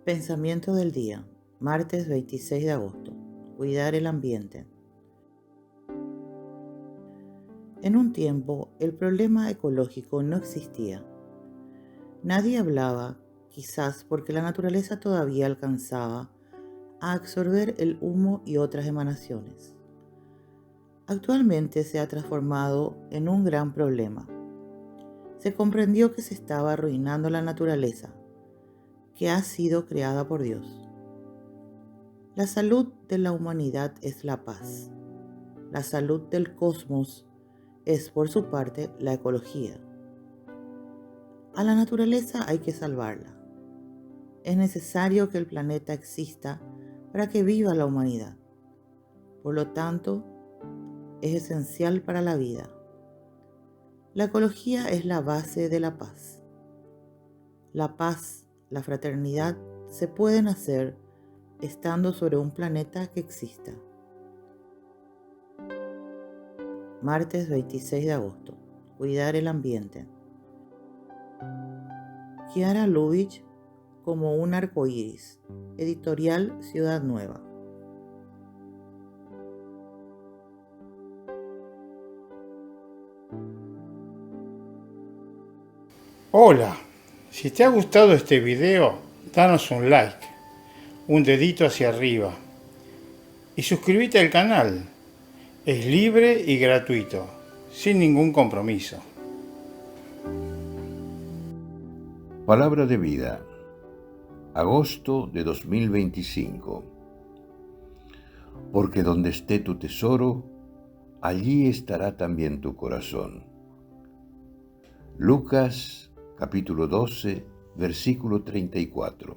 Pensamiento del día, martes 26 de agosto. Cuidar el ambiente. En un tiempo, el problema ecológico no existía. Nadie hablaba, quizás porque la naturaleza todavía alcanzaba a absorber el humo y otras emanaciones. Actualmente se ha transformado en un gran problema. Se comprendió que se estaba arruinando la naturaleza, que ha sido creada por Dios. La salud de la humanidad es la paz. La salud del cosmos es, por su parte, la ecología. A la naturaleza hay que salvarla. Es necesario que el planeta exista para que viva la humanidad. Por lo tanto, es esencial para la vida. La ecología es la base de la paz. La paz, la fraternidad, se pueden hacer estando sobre un planeta que exista. Martes 26 de agosto. Cuidar el ambiente. Kiara Lubich como un arcoíris. Editorial Ciudad Nueva. Hola, si te ha gustado este video, danos un like, un dedito hacia arriba y suscríbete al canal. Es libre y gratuito, sin ningún compromiso. Palabra de vida, agosto de 2025. Porque donde esté tu tesoro, allí estará también tu corazón. Lucas capítulo 12, versículo 34.